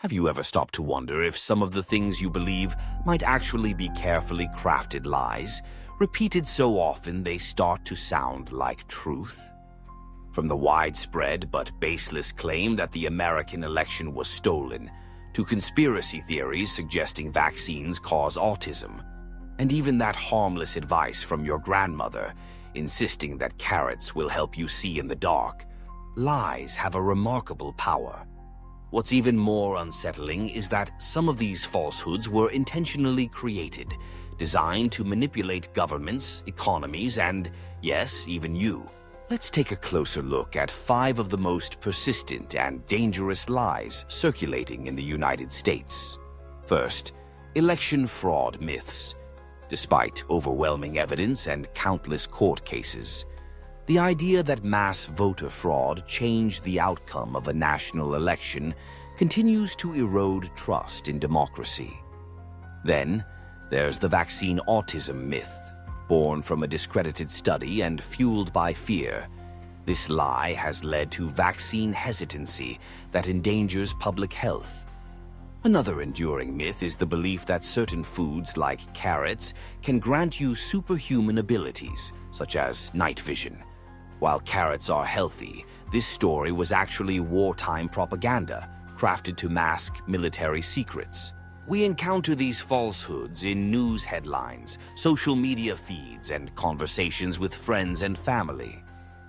Have you ever stopped to wonder if some of the things you believe might actually be carefully crafted lies, repeated so often they start to sound like truth? From the widespread but baseless claim that the American election was stolen, to conspiracy theories suggesting vaccines cause autism, and even that harmless advice from your grandmother insisting that carrots will help you see in the dark, lies have a remarkable power. What's even more unsettling is that some of these falsehoods were intentionally created, designed to manipulate governments, economies, and, yes, even you. Let's take a closer look at 5 of the most persistent and dangerous lies circulating in the United States. First, election fraud myths. Despite overwhelming evidence and countless court cases, the idea that mass voter fraud changed the outcome of a national election continues to erode trust in democracy. Then, there's the vaccine autism myth, born from a discredited study and fueled by fear. This lie has led to vaccine hesitancy that endangers public health. Another enduring myth is the belief that certain foods like carrots can grant you superhuman abilities, such as night vision. While carrots are healthy, this story was actually wartime propaganda, crafted to mask military secrets. We encounter these falsehoods in news headlines, social media feeds, and conversations with friends and family.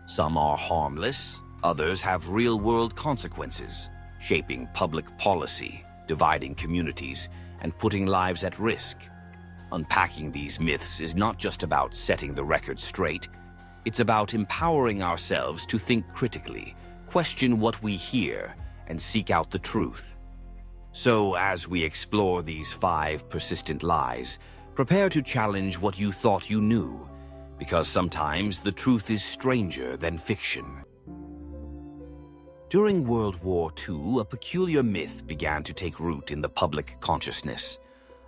Some are harmless, others have real-world consequences, shaping public policy, dividing communities, and putting lives at risk. Unpacking these myths is not just about setting the record straight, it's about empowering ourselves to think critically, question what we hear, and seek out the truth. So, as we explore these 5 persistent lies, prepare to challenge what you thought you knew, because sometimes the truth is stranger than fiction. During World War II, a peculiar myth began to take root in the public consciousness.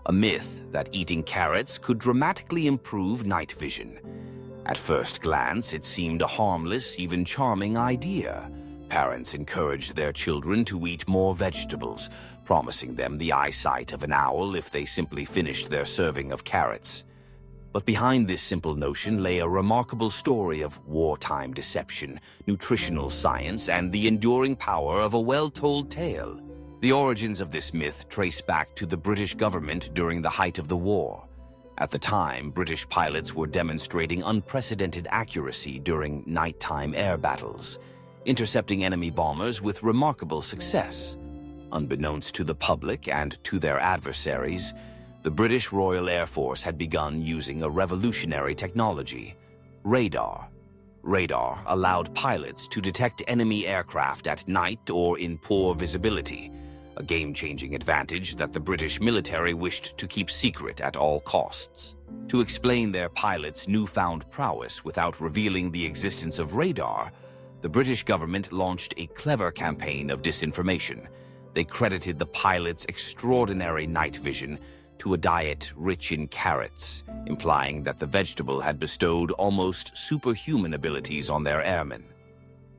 A myth that eating carrots could dramatically improve night vision. At first glance, it seemed a harmless, even charming idea. Parents encouraged their children to eat more vegetables, promising them the eyesight of an owl if they simply finished their serving of carrots. But behind this simple notion lay a remarkable story of wartime deception, nutritional science, and the enduring power of a well-told tale. The origins of this myth trace back to the British government during the height of the war. At the time, British pilots were demonstrating unprecedented accuracy during nighttime air battles, intercepting enemy bombers with remarkable success. Unbeknownst to the public and to their adversaries, the British Royal Air Force had begun using a revolutionary technology: radar. Radar allowed pilots to detect enemy aircraft at night or in poor visibility, a game-changing advantage that the British military wished to keep secret at all costs. To explain their pilots' newfound prowess without revealing the existence of radar, the British government launched a clever campaign of disinformation. They credited the pilots' extraordinary night vision to a diet rich in carrots, implying that the vegetable had bestowed almost superhuman abilities on their airmen.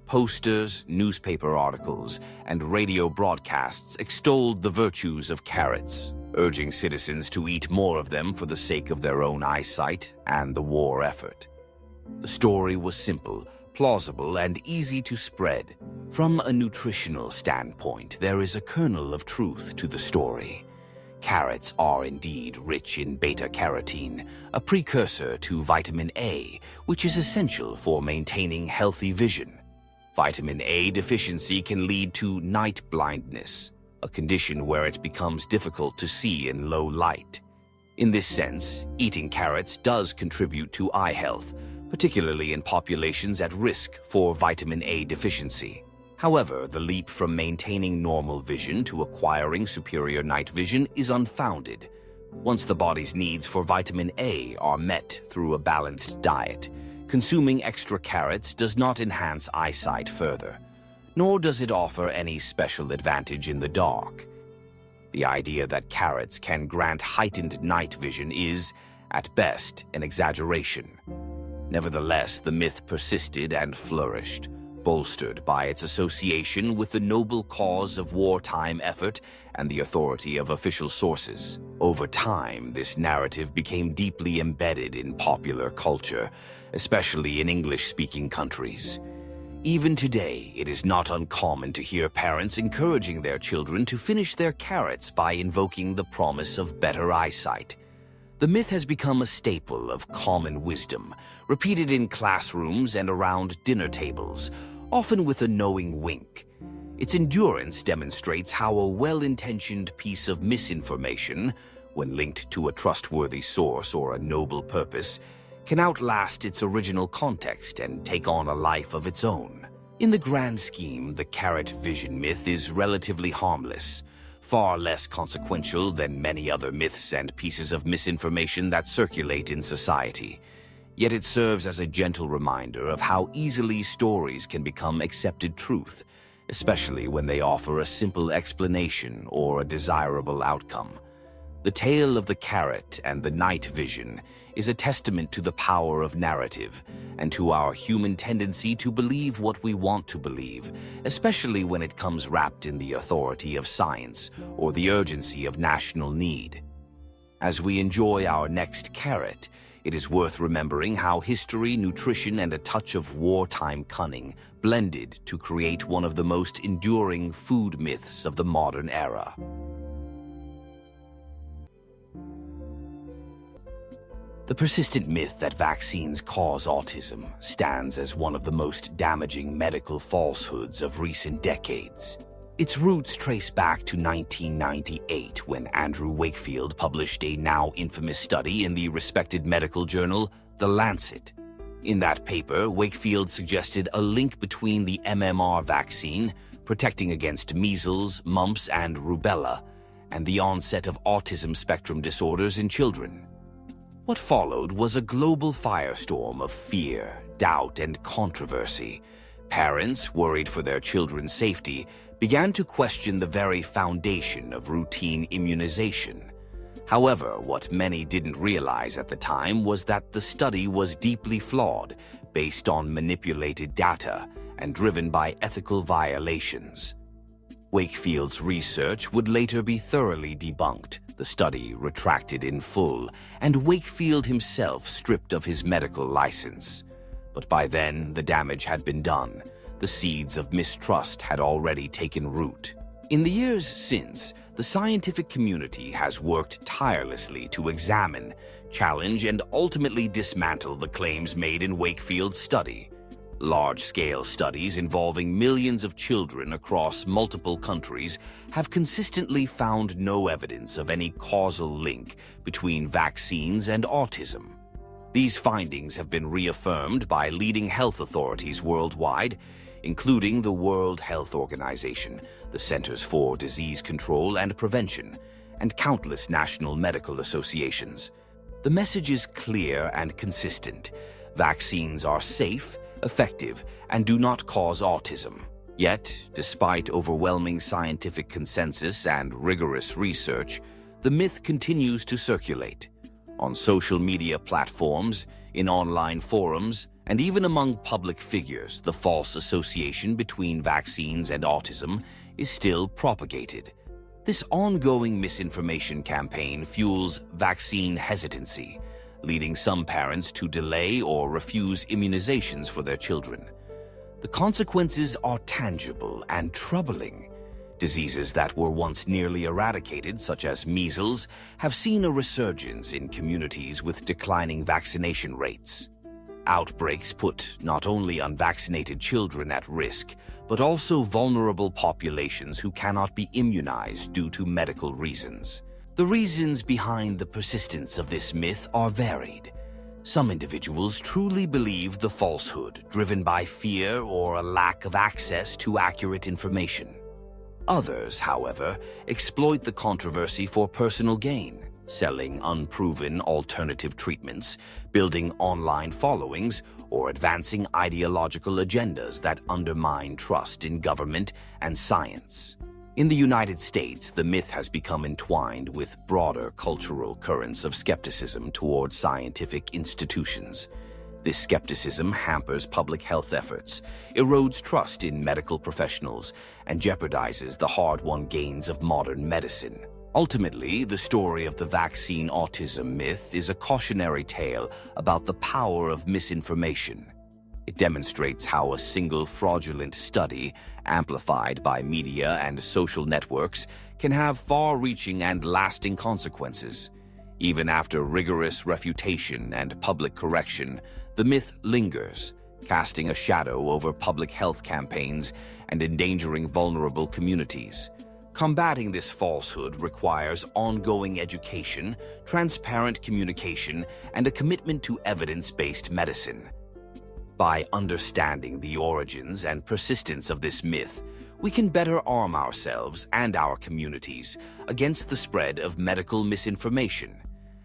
Posters, newspaper articles, and radio broadcasts extolled the virtues of carrots, urging citizens to eat more of them for the sake of their own eyesight and the war effort. The story was simple, plausible, and easy to spread. From a nutritional standpoint, there is a kernel of truth to the story. Carrots are indeed rich in beta-carotene, a precursor to vitamin A, which is essential for maintaining healthy vision. Vitamin A deficiency can lead to night blindness, a condition where it becomes difficult to see in low light. In this sense, eating carrots does contribute to eye health, particularly in populations at risk for vitamin A deficiency. However, the leap from maintaining normal vision to acquiring superior night vision is unfounded. Once the body's needs for vitamin A are met through a balanced diet, consuming extra carrots does not enhance eyesight further, nor does it offer any special advantage in the dark. The idea that carrots can grant heightened night vision is, at best, an exaggeration. Nevertheless, the myth persisted and flourished, bolstered by its association with the noble cause of wartime effort and the authority of official sources. Over time, this narrative became deeply embedded in popular culture, especially in English-speaking countries. Even today, it is not uncommon to hear parents encouraging their children to finish their carrots by invoking the promise of better eyesight. The myth has become a staple of common wisdom, repeated in classrooms and around dinner tables, often with a knowing wink. Its endurance demonstrates how a well-intentioned piece of misinformation, when linked to a trustworthy source or a noble purpose, can outlast its original context and take on a life of its own. In the grand scheme, the carrot vision myth is relatively harmless, far less consequential than many other myths and pieces of misinformation that circulate in society. Yet it serves as a gentle reminder of how easily stories can become accepted truth, especially when they offer a simple explanation or a desirable outcome. The tale of the carrot and the night vision is a testament to the power of narrative and to our human tendency to believe what we want to believe, especially when it comes wrapped in the authority of science or the urgency of national need. As we enjoy our next carrot, it is worth remembering how history, nutrition, and a touch of wartime cunning blended to create one of the most enduring food myths of the modern era. The persistent myth that vaccines cause autism stands as one of the most damaging medical falsehoods of recent decades. Its roots trace back to 1998 when Andrew Wakefield published a now infamous study in the respected medical journal The Lancet. In that paper, Wakefield suggested a link between the MMR vaccine, protecting against measles, mumps, and rubella, and the onset of autism spectrum disorders in children. What followed was a global firestorm of fear, doubt, and controversy. Parents, worried for their children's safety, began to question the very foundation of routine immunization. However, what many didn't realize at the time was that the study was deeply flawed, based on manipulated data, and driven by ethical violations. Wakefield's research would later be thoroughly debunked, the study retracted in full, and Wakefield himself stripped of his medical license. But by then, the damage had been done. The seeds of mistrust had already taken root. In the years since, the scientific community has worked tirelessly to examine, challenge, and ultimately dismantle the claims made in Wakefield's study. Large-scale studies involving millions of children across multiple countries have consistently found no evidence of any causal link between vaccines and autism. These findings have been reaffirmed by leading health authorities worldwide, including the World Health Organization, the Centers for Disease Control and Prevention, and countless national medical associations. The message is clear and consistent. Vaccines are safe, effective, and do not cause autism. Yet, despite overwhelming scientific consensus and rigorous research, the myth continues to circulate. On social media platforms, in online forums, and even among public figures, the false association between vaccines and autism is still propagated. This ongoing misinformation campaign fuels vaccine hesitancy, leading some parents to delay or refuse immunizations for their children. The consequences are tangible and troubling. Diseases that were once nearly eradicated, such as measles, have seen a resurgence in communities with declining vaccination rates. Outbreaks put not only unvaccinated children at risk, but also vulnerable populations who cannot be immunized due to medical reasons. The reasons behind the persistence of this myth are varied. Some individuals truly believe the falsehood, driven by fear or a lack of access to accurate information. Others, however, exploit the controversy for personal gain, selling unproven alternative treatments, building online followings, or advancing ideological agendas that undermine trust in government and science. In the United States, the myth has become entwined with broader cultural currents of skepticism toward scientific institutions. This skepticism hampers public health efforts, erodes trust in medical professionals, and jeopardizes the hard-won gains of modern medicine. Ultimately, the story of the vaccine autism myth is a cautionary tale about the power of misinformation. It demonstrates how a single fraudulent study, amplified by media and social networks, can have far-reaching and lasting consequences. Even after rigorous refutation and public correction, the myth lingers, casting a shadow over public health campaigns and endangering vulnerable communities. Combating this falsehood requires ongoing education, transparent communication, and a commitment to evidence-based medicine. By understanding the origins and persistence of this myth, we can better arm ourselves and our communities against the spread of medical misinformation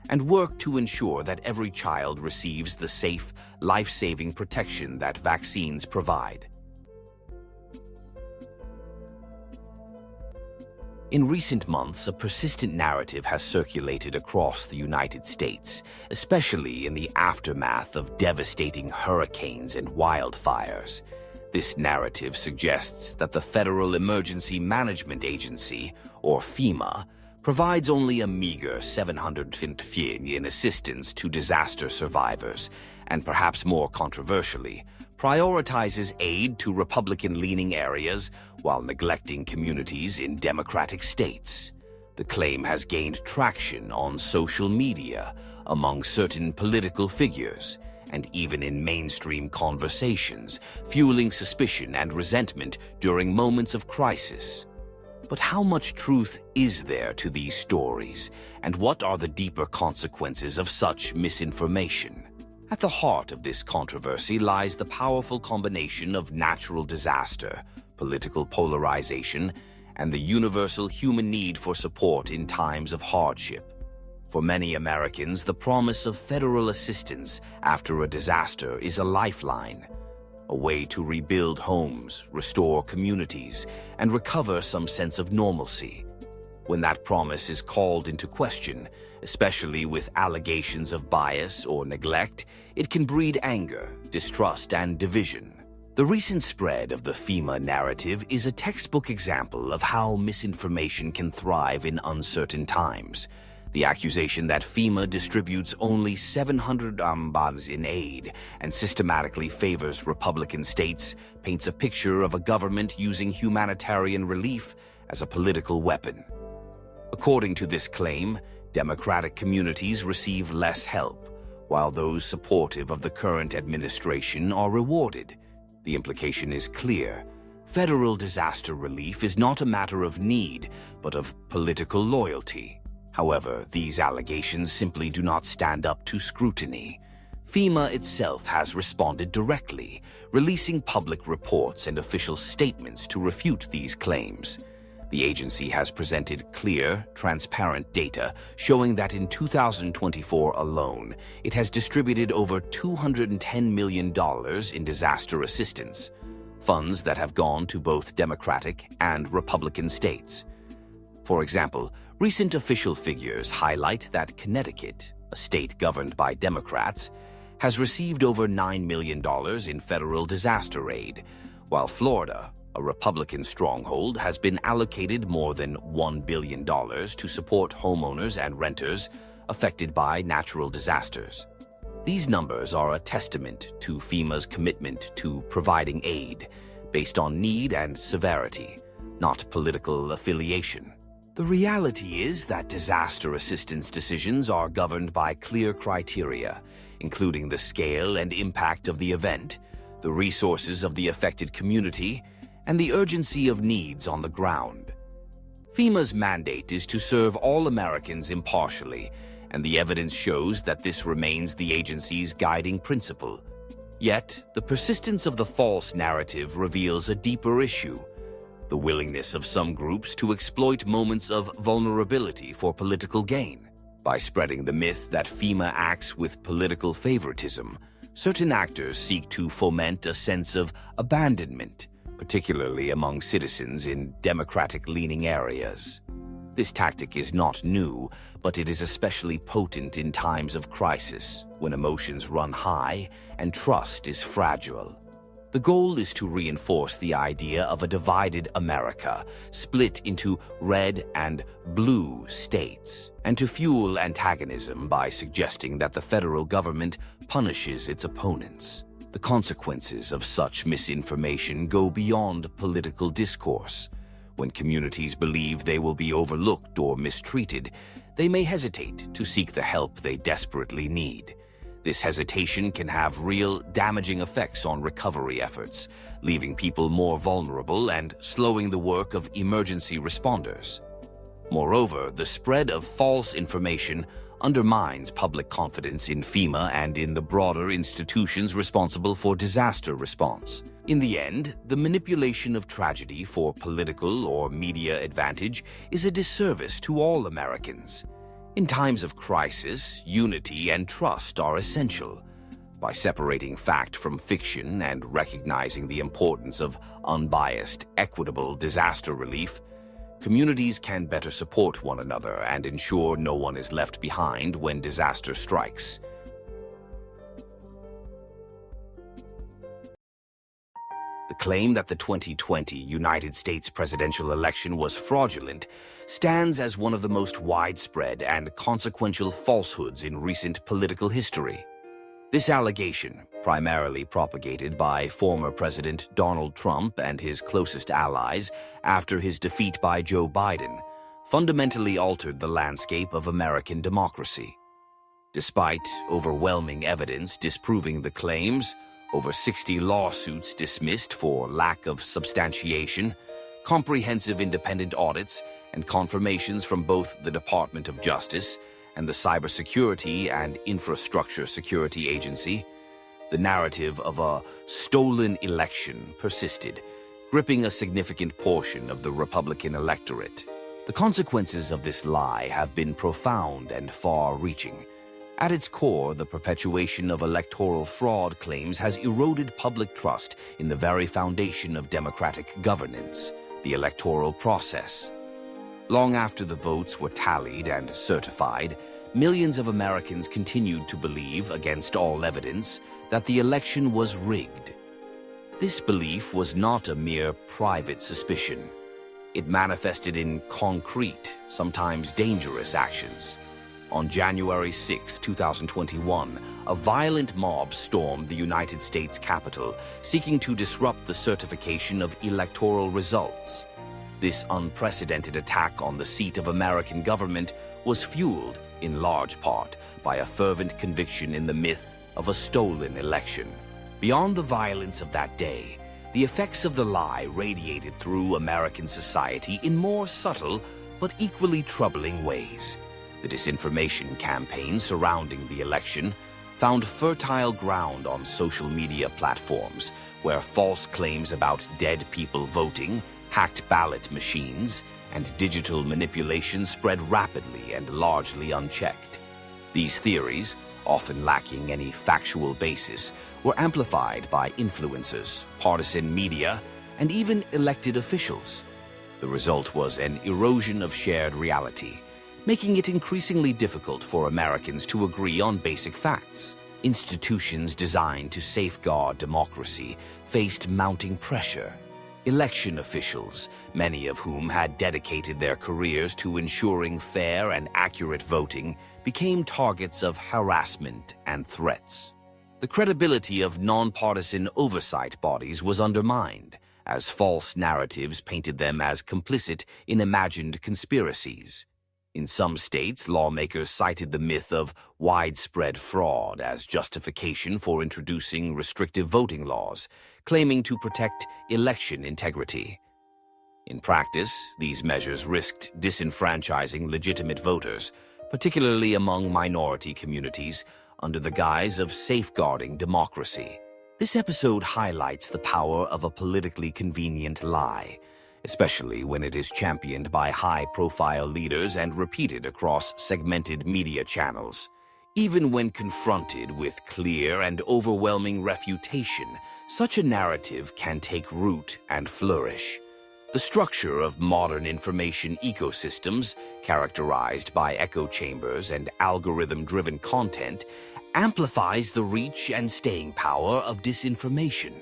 and work to ensure that every child receives the safe, life-saving protection that vaccines provide. In recent months, a persistent narrative has circulated across the United States, especially in the aftermath of devastating hurricanes and wildfires. This narrative suggests that the Federal Emergency Management Agency, or FEMA, provides only a meager $750 million in assistance to disaster survivors, and perhaps more controversially, prioritizes aid to Republican-leaning areas while neglecting communities in Democratic states. The claim has gained traction on social media, among certain political figures, and even in mainstream conversations, fueling suspicion and resentment during moments of crisis. But how much truth is there to these stories, and what are the deeper consequences of such misinformation? At the heart of this controversy lies the powerful combination of natural disaster, political polarization, and the universal human need for support in times of hardship. For many Americans, the promise of federal assistance after a disaster is a lifeline, a way to rebuild homes, restore communities, and recover some sense of normalcy. When that promise is called into question, especially with allegations of bias or neglect, it can breed anger, distrust, and division. The recent spread of the FEMA narrative is a textbook example of how misinformation can thrive in uncertain times. The accusation that FEMA distributes only 700 ambulans in aid and systematically favors Republican states paints a picture of a government using humanitarian relief as a political weapon. According to this claim, Democratic communities receive less help, while those supportive of the current administration are rewarded. The implication is clear. Federal disaster relief is not a matter of need, but of political loyalty. However, these allegations simply do not stand up to scrutiny. FEMA itself has responded directly, releasing public reports and official statements to refute these claims. The agency has presented clear, transparent data showing that in 2024 alone, it has distributed over $210 million in disaster assistance, funds that have gone to both Democratic and Republican states. For example, recent official figures highlight that Connecticut, a state governed by Democrats, has received over $9 million in federal disaster aid, while Florida, a Republican stronghold, has been allocated more than $1 billion to support homeowners and renters affected by natural disasters. These numbers are a testament to FEMA's commitment to providing aid based on need and severity, not political affiliation. The reality is that disaster assistance decisions are governed by clear criteria, including the scale and impact of the event, the resources of the affected community, and the urgency of needs on the ground. FEMA's mandate is to serve all Americans impartially, and the evidence shows that this remains the agency's guiding principle. Yet, the persistence of the false narrative reveals a deeper issue: the willingness of some groups to exploit moments of vulnerability for political gain. By spreading the myth that FEMA acts with political favoritism, certain actors seek to foment a sense of abandonment, particularly among citizens in Democratic-leaning areas. This tactic is not new, but it is especially potent in times of crisis, when emotions run high and trust is fragile. The goal is to reinforce the idea of a divided America, split into red and blue states, and to fuel antagonism by suggesting that the federal government punishes its opponents. The consequences of such misinformation go beyond political discourse. When communities believe they will be overlooked or mistreated, they may hesitate to seek the help they desperately need. This hesitation can have real damaging effects on recovery efforts, leaving people more vulnerable and slowing the work of emergency responders. Moreover, the spread of false information undermines public confidence in FEMA and in the broader institutions responsible for disaster response. In the end, the manipulation of tragedy for political or media advantage is a disservice to all Americans. In times of crisis, unity and trust are essential. By separating fact from fiction and recognizing the importance of unbiased, equitable disaster relief, communities can better support one another and ensure no one is left behind when disaster strikes. The claim that the 2020 United States presidential election was fraudulent stands as one of the most widespread and consequential falsehoods in recent political history. This allegation, primarily propagated by former President Donald Trump and his closest allies after his defeat by Joe Biden, fundamentally altered the landscape of American democracy. Despite overwhelming evidence disproving the claims, over 60 lawsuits dismissed for lack of substantiation, comprehensive independent audits, and confirmations from both the Department of Justice and the Cybersecurity and Infrastructure Security Agency, the narrative of a stolen election persisted, gripping a significant portion of the Republican electorate. The consequences of this lie have been profound and far-reaching. At its core, the perpetuation of electoral fraud claims has eroded public trust in the very foundation of democratic governance, the electoral process. Long after the votes were tallied and certified, millions of Americans continued to believe, against all evidence, that the election was rigged. This belief was not a mere private suspicion. It manifested in concrete, sometimes dangerous actions. On January 6, 2021, a violent mob stormed the United States Capitol, seeking to disrupt the certification of electoral results. This unprecedented attack on the seat of American government was fueled, in large part, by a fervent conviction in the myth of a stolen election. Beyond the violence of that day, the effects of the lie radiated through American society in more subtle but equally troubling ways. The disinformation campaign surrounding the election found fertile ground on social media platforms, where false claims about dead people voting, hacked ballot machines, and digital manipulation spread rapidly and largely unchecked. These theories, often lacking any factual basis, were amplified by influencers, partisan media, and even elected officials. The result was an erosion of shared reality, making it increasingly difficult for Americans to agree on basic facts. Institutions designed to safeguard democracy faced mounting pressure. Election officials, many of whom had dedicated their careers to ensuring fair and accurate voting, became targets of harassment and threats. The credibility of nonpartisan oversight bodies was undermined, as false narratives painted them as complicit in imagined conspiracies. In some states, lawmakers cited the myth of widespread fraud as justification for introducing restrictive voting laws, claiming to protect election integrity. In practice, these measures risked disenfranchising legitimate voters, particularly among minority communities, under the guise of safeguarding democracy. This episode highlights the power of a politically convenient lie, especially when it is championed by high-profile leaders and repeated across segmented media channels. Even when confronted with clear and overwhelming refutation, such a narrative can take root and flourish. The structure of modern information ecosystems, characterized by echo chambers and algorithm-driven content, amplifies the reach and staying power of disinformation.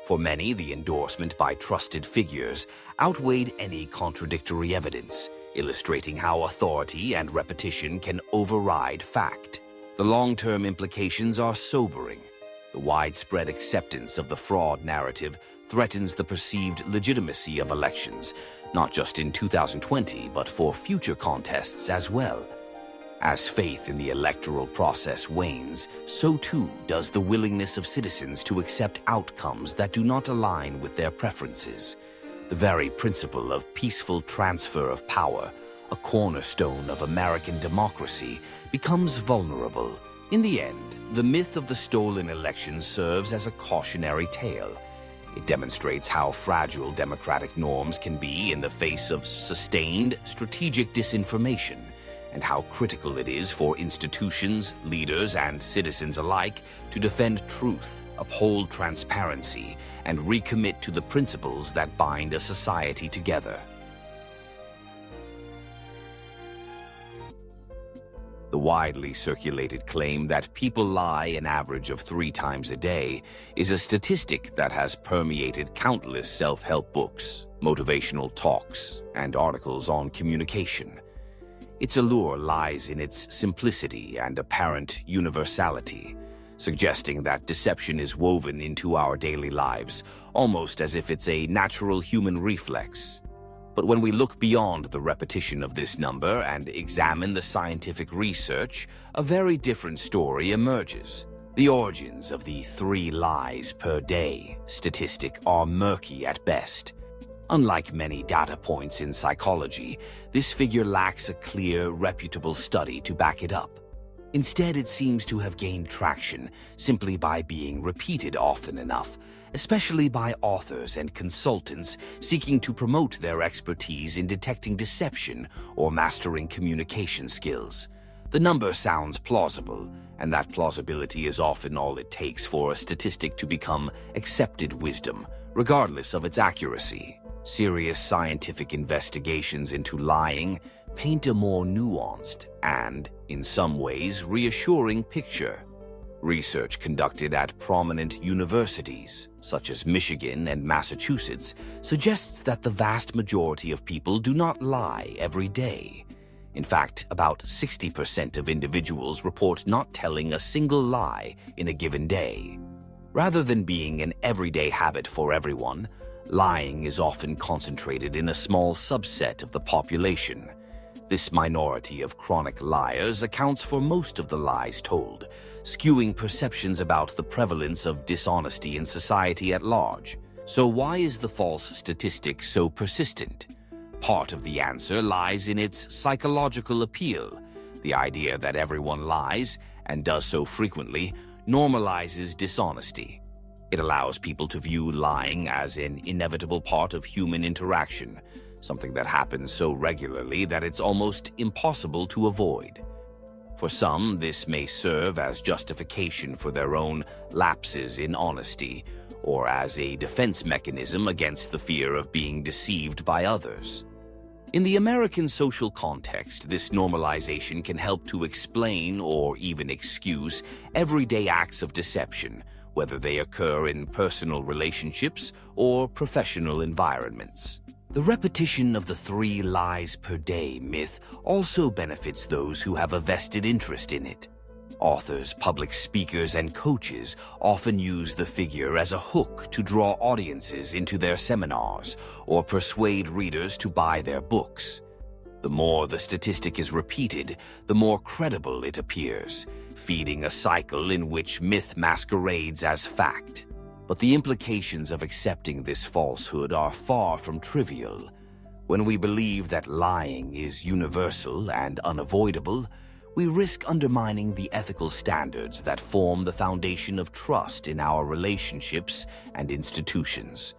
For many, the endorsement by trusted figures outweighed any contradictory evidence, illustrating how authority and repetition can override fact. The long-term implications are sobering. The widespread acceptance of the fraud narrative threatens the perceived legitimacy of elections, not just in 2020, but for future contests as well. As faith in the electoral process wanes, so too does the willingness of citizens to accept outcomes that do not align with their preferences. The very principle of peaceful transfer of power, a cornerstone of American democracy, becomes vulnerable. In the end, the myth of the stolen elections serves as a cautionary tale. It demonstrates how fragile democratic norms can be in the face of sustained, strategic disinformation, and how critical it is for institutions, leaders, and citizens alike to defend truth, uphold transparency, and recommit to the principles that bind a society together. The widely circulated claim that people lie an average of 3 times a day is a statistic that has permeated countless self-help books, motivational talks, and articles on communication. Its allure lies in its simplicity and apparent universality, suggesting that deception is woven into our daily lives, almost as if it's a natural human reflex. But when we look beyond the repetition of this number and examine the scientific research, a very different story emerges. The origins of the 3 lies per day statistic are murky at best. Unlike many data points in psychology, this figure lacks a clear, reputable study to back it up. Instead, it seems to have gained traction simply by being repeated often enough, especially by authors and consultants seeking to promote their expertise in detecting deception or mastering communication skills. The number sounds plausible, and that plausibility is often all it takes for a statistic to become accepted wisdom, regardless of its accuracy. Serious scientific investigations into lying paint a more nuanced and, in some ways, reassuring picture. Research conducted at prominent universities, such as Michigan and Massachusetts, suggests that the vast majority of people do not lie every day. In fact, about 60% of individuals report not telling a single lie in a given day. Rather than being an everyday habit for everyone, lying is often concentrated in a small subset of the population. This minority of chronic liars accounts for most of the lies told, skewing perceptions about the prevalence of dishonesty in society at large. So why is the false statistic so persistent? Part of the answer lies in its psychological appeal. The idea that everyone lies, and does so frequently, normalizes dishonesty. It allows people to view lying as an inevitable part of human interaction, something that happens so regularly that it's almost impossible to avoid. For some, this may serve as justification for their own lapses in honesty, or as a defense mechanism against the fear of being deceived by others. In the American social context, this normalization can help to explain or even excuse everyday acts of deception, whether they occur in personal relationships or professional environments. The repetition of the 3 lies per day myth also benefits those who have a vested interest in it. Authors, public speakers, and coaches often use the figure as a hook to draw audiences into their seminars or persuade readers to buy their books. The more the statistic is repeated, the more credible it appears, feeding a cycle in which myth masquerades as fact. But the implications of accepting this falsehood are far from trivial. When we believe that lying is universal and unavoidable, we risk undermining the ethical standards that form the foundation of trust in our relationships and institutions.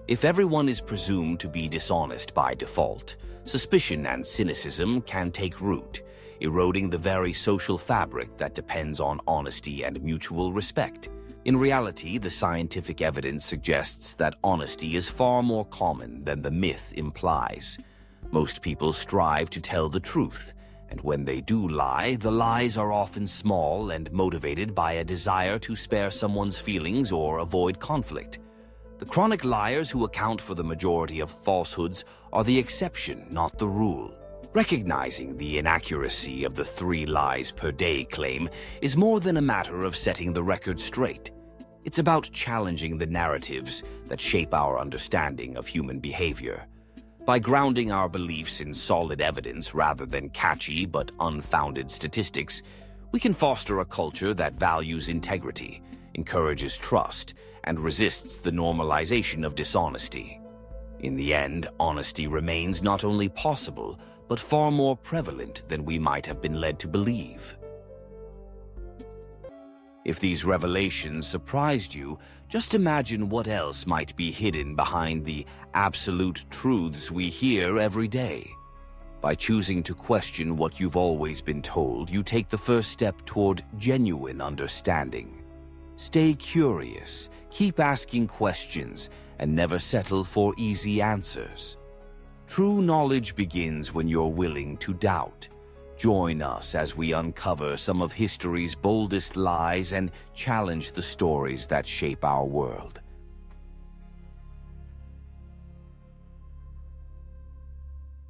If everyone is presumed to be dishonest by default, suspicion and cynicism can take root, eroding the very social fabric that depends on honesty and mutual respect. In reality, the scientific evidence suggests that honesty is far more common than the myth implies. Most people strive to tell the truth, and when they do lie, the lies are often small and motivated by a desire to spare someone's feelings or avoid conflict. The chronic liars who account for the majority of falsehoods are the exception, not the rule. Recognizing the inaccuracy of the 3 lies per day claim is more than a matter of setting the record straight. It's about challenging the narratives that shape our understanding of human behavior. By grounding our beliefs in solid evidence rather than catchy but unfounded statistics, we can foster a culture that values integrity, encourages trust, and resists the normalization of dishonesty. In the end, honesty remains not only possible, but far more prevalent than we might have been led to believe. If these revelations surprised you, just imagine what else might be hidden behind the absolute truths we hear every day. By choosing to question what you've always been told, you take the first step toward genuine understanding. Stay curious, keep asking questions, and never settle for easy answers. True knowledge begins when you're willing to doubt. Join us as we uncover some of history's boldest lies and challenge the stories that shape our world.